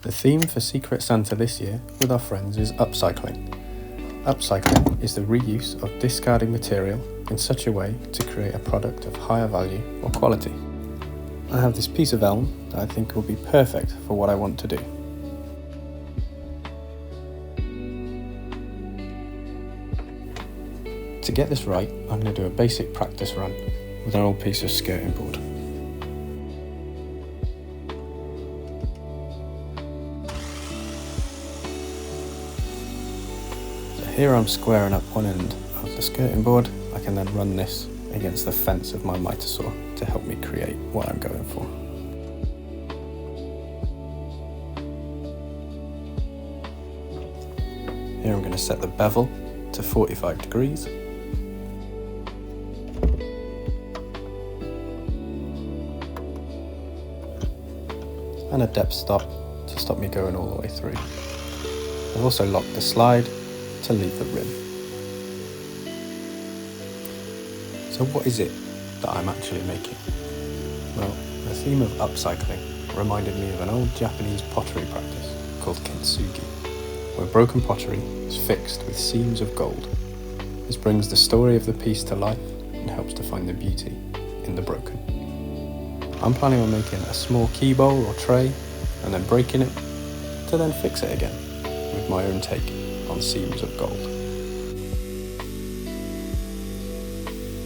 The theme for Secret Santa this year with our friends is upcycling. Upcycling is the reuse of discarding material in such a way to create a product of higher value or quality. I have this piece of elm that I think will be perfect for what I want to do. To get this right, I'm going to do a basic practice run with an old piece of skirting board. So here I'm squaring up one end of the skirting board. I can then run this against the fence of my miter saw to help me create what I'm going for. Here I'm going to set the bevel to 45 degrees. And a depth stop to stop me going all the way through. I've also locked the slide to leave the rim. So what is it that I'm actually making? Well, the theme of upcycling reminded me of an old Japanese pottery practice called Kintsugi, where broken pottery is fixed with seams of gold. This brings the story of the piece to life and helps to find the beauty in the broken. I'm planning on making a small key bowl or tray and then breaking it to then fix it again with my own take on seams of gold.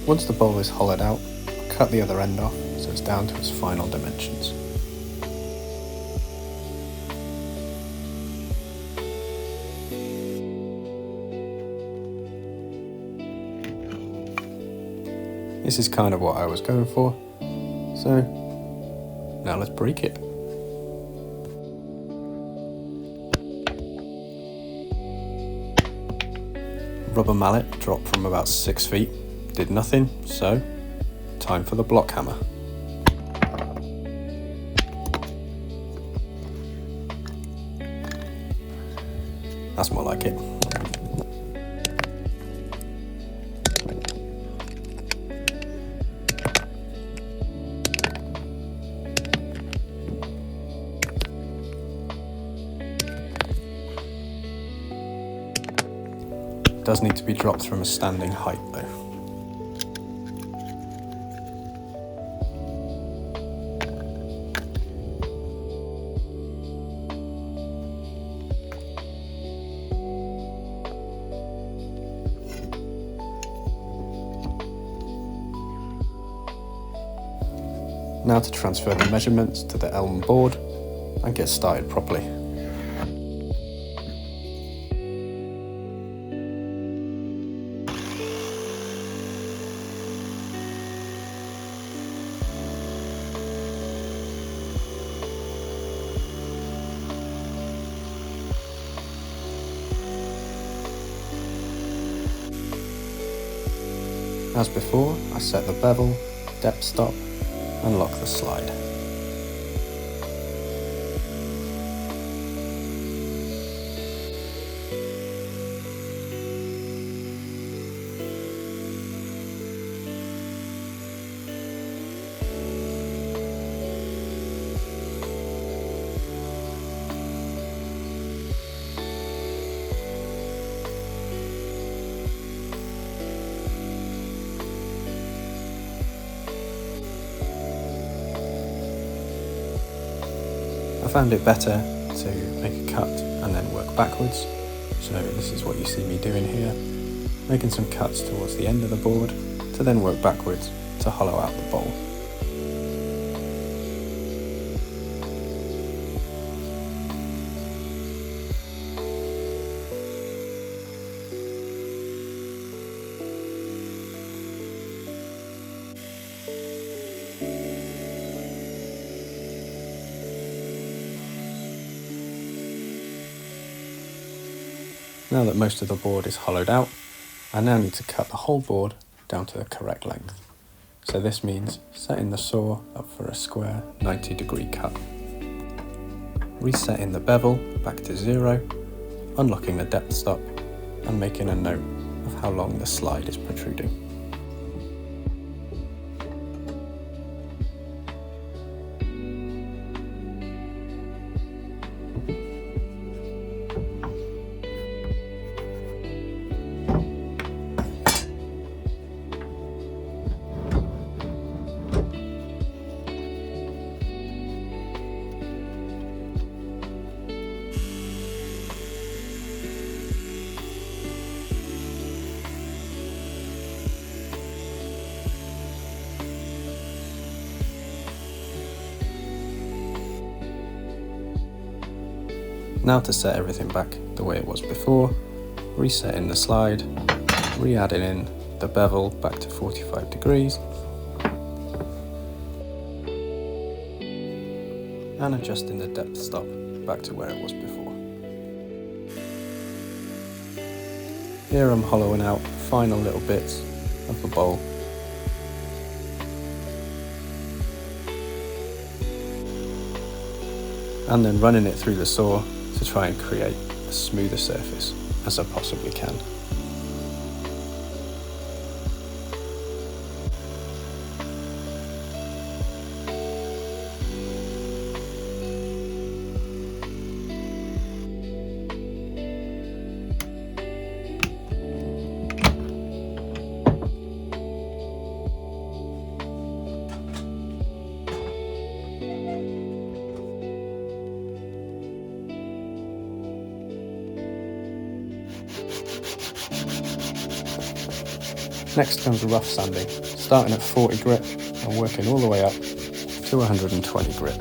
Once the bowl is hollowed out, I'll cut the other end off so it's down to its final dimensions. This is kind of what I was going for, so now let's break it. Rubber mallet dropped from about 6 feet, did nothing, so time for the block hammer. That's more like it. It does need to be dropped from a standing height though. Now to transfer the measurements to the elm board and get started properly. As before, I set the bevel, depth stop, and lock the slide. I found it better to make a cut and then work backwards, so this is what you see me doing here, making some cuts towards the end of the board to then work backwards to hollow out the bowl. Now that most of the board is hollowed out, I now need to cut the whole board down to the correct length. So this means setting the saw up for a square 90-degree cut. Resetting the bevel back to 0, unlocking the depth stop, and making a note of how long the slide is protruding. Now to set everything back the way it was before, resetting the slide, re-adding in the bevel back to 45 degrees, and adjusting the depth stop back to where it was before. Here I'm hollowing out final little bits of the bowl. And then running it through the saw to try and create a smoother surface as I possibly can. Next comes rough sanding, starting at 40 grit and working all the way up to 120 grit.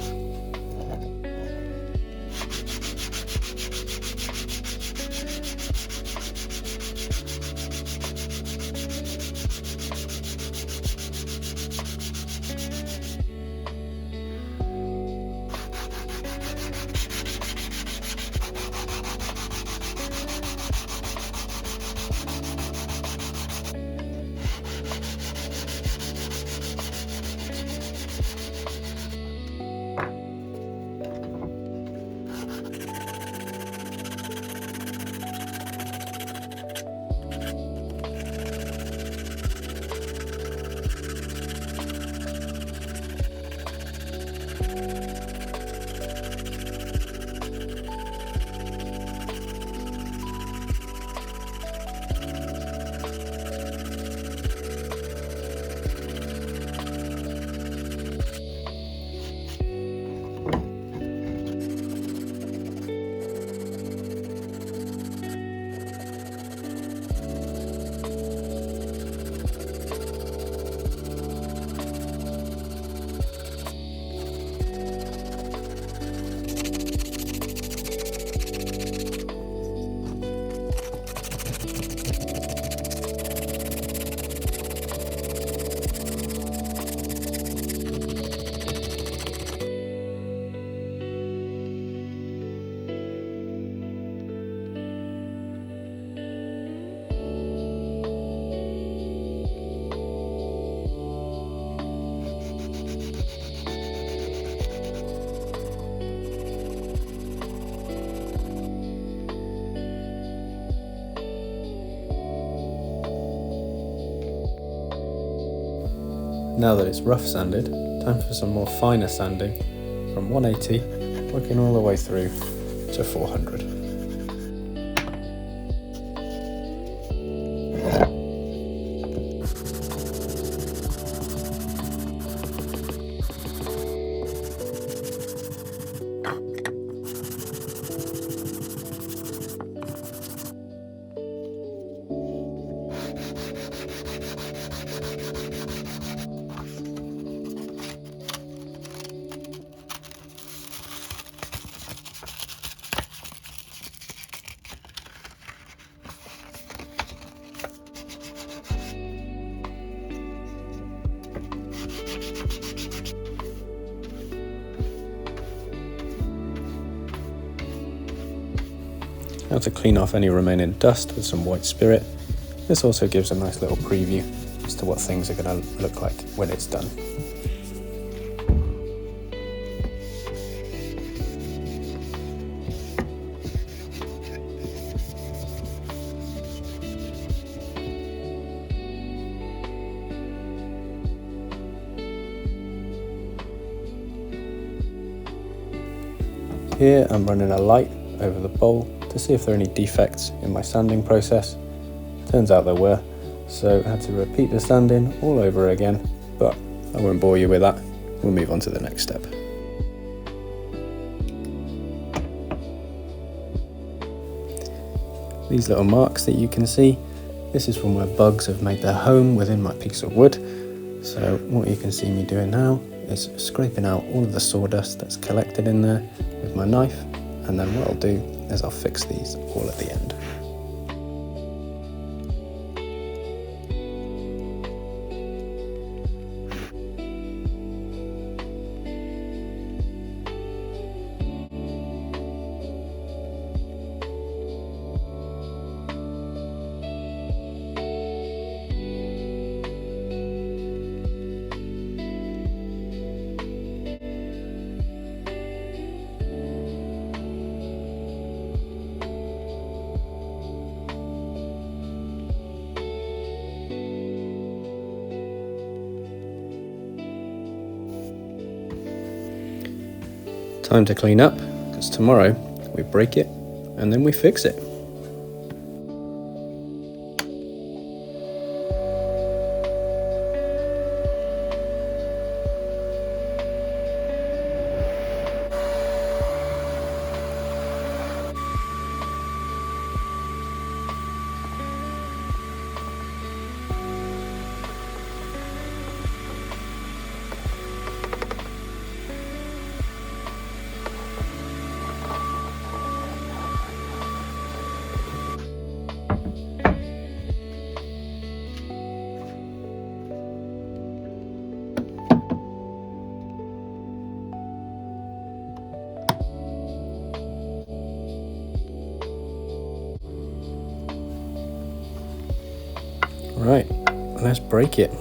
Now that it's rough sanded, time for some more finer sanding from 180, working all the way through to 400. Now to clean off any remaining dust with some white spirit. This also gives a nice little preview as to what things are going to look like when it's done. Here I'm running a light over the bowl to see if there are any defects in my sanding process. Turns out there were, so I had to repeat the sanding all over again, but I won't bore you with that. We'll move on to the next step. These little marks that you can see, this is from where bugs have made their home within my piece of wood. So what you can see me doing now is scraping out all of the sawdust that's collected in there with my knife and then what I'll do is I'll fix these all at the end. Time to clean up, because tomorrow we break it and then we fix it. Right, let's break it.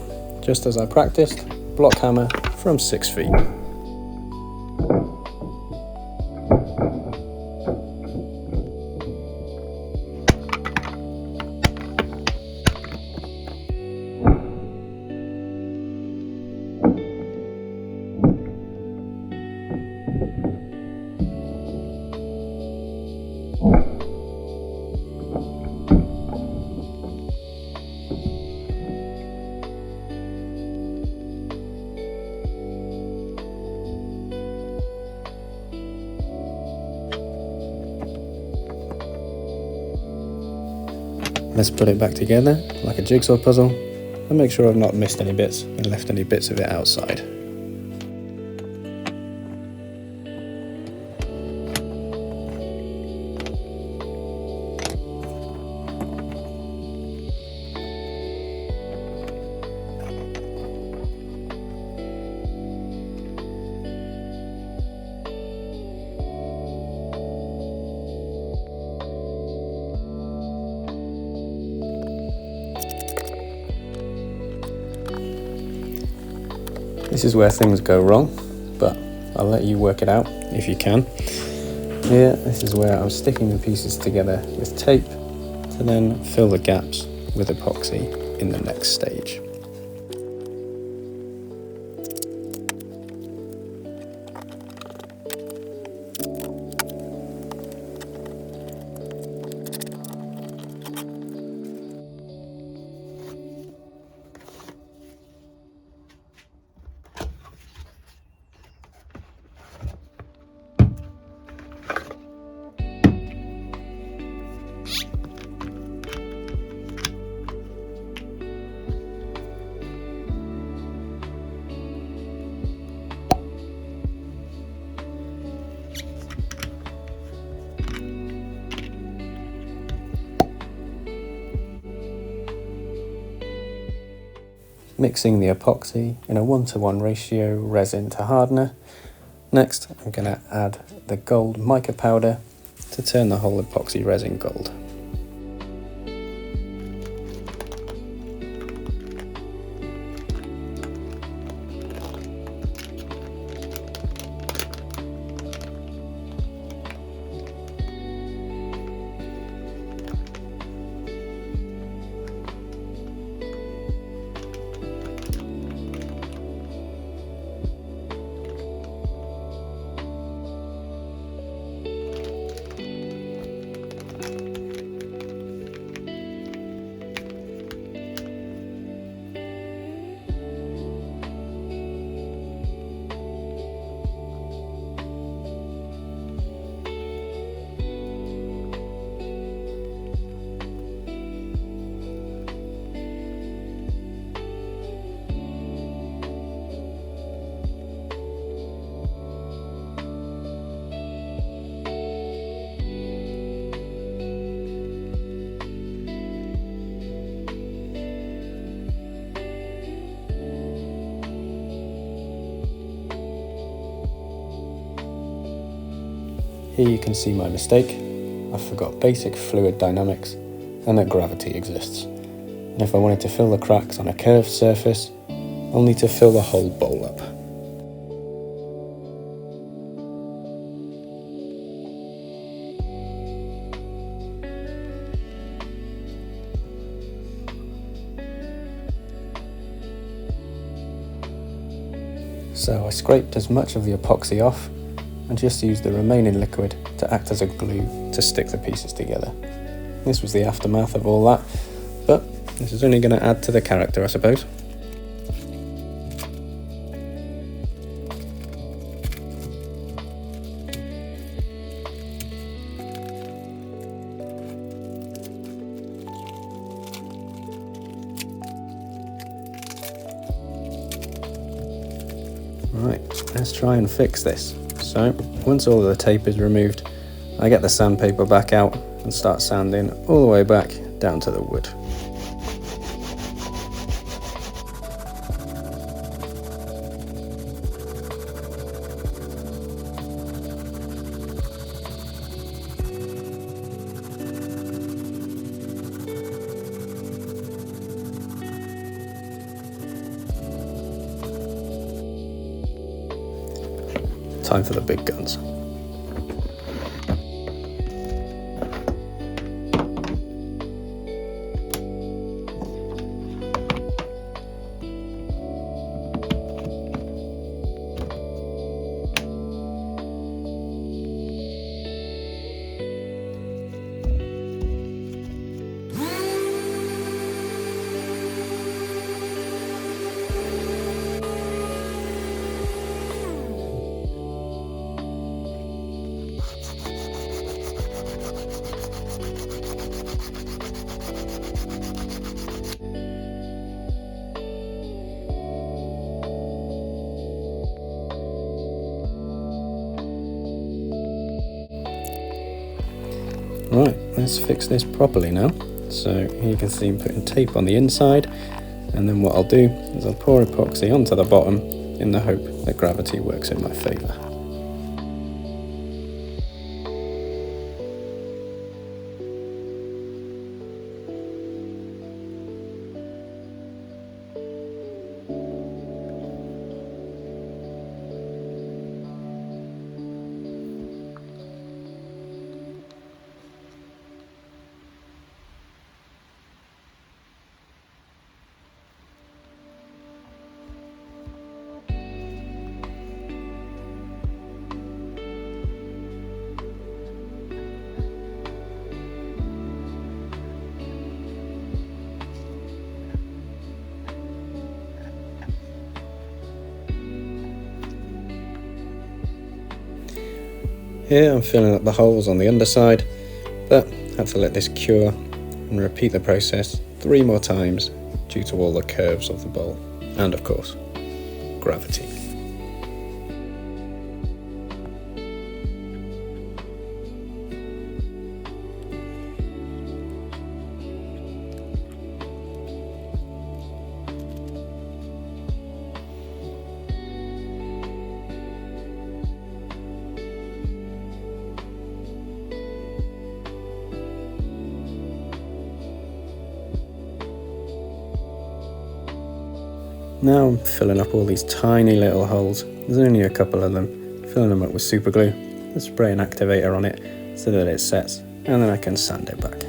Just as I practiced, block hammer from 6 feet. Let's put it back together like a jigsaw puzzle and make sure I've not missed any bits and left any bits of it outside. This is where things go wrong, but I'll let you work it out if you can. Here, this is where I'm sticking the pieces together with tape to then fill the gaps with epoxy in the next stage. Mixing the epoxy in a 1:1 ratio resin to hardener. Next, I'm going to add the gold mica powder to turn the whole epoxy resin gold. Here you can see my mistake. I forgot basic fluid dynamics and that gravity exists. And if I wanted to fill the cracks on a curved surface, I'll need to fill the whole bowl up. So I scraped as much of the epoxy off and just used the remaining liquid to act as a glue to stick the pieces together. This was the aftermath of all that, but this is only going to add to the character, I suppose. Right, let's try and fix this. So, once all of the tape is removed, I get the sandpaper back out and start sanding all the way back down to the wood. Time for the big guns. Right, let's fix this properly now. So here you can see I'm putting tape on the inside, and then what I'll do is I'll pour epoxy onto the bottom in the hope that gravity works in my favour. Here I'm filling up the holes on the underside, but I have to let this cure and repeat the process 3 more times due to all the curves of the bowl and, of course, gravity. Now I'm filling up all these tiny little holes. There's only a couple of them. Filling them up with super glue. Let's spray an activator on it so that it sets, and then I can sand it back.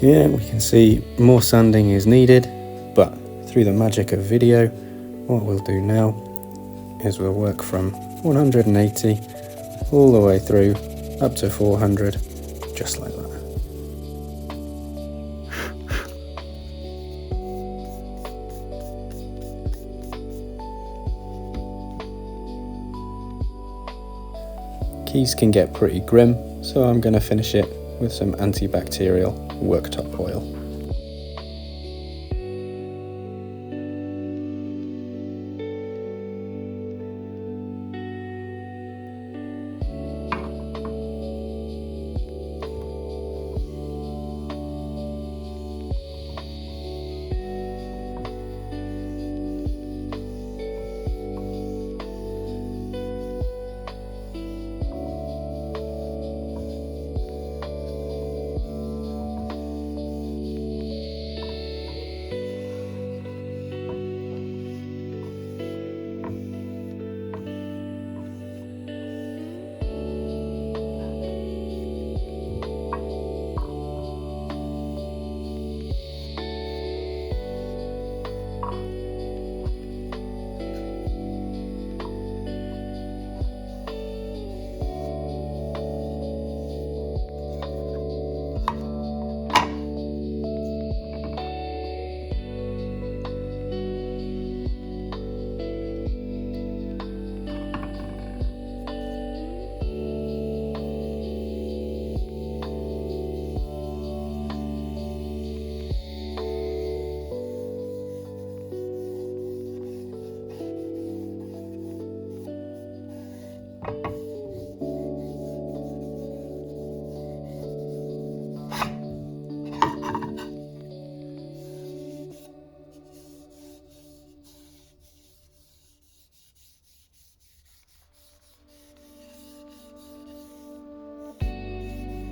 Here we can see more sanding is needed, but through the magic of video, what we'll do now is we'll work from 180 all the way through up to 400, just like that. Keys can get pretty grim, so I'm going to finish it with some antibacterial worktop oil.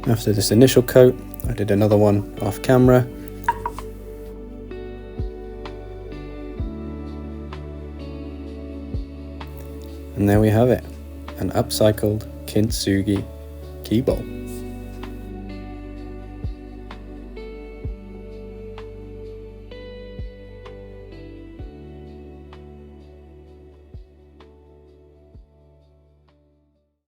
After this initial coat, I did another one off camera. And there we have it, an upcycled Kintsugi key bowl.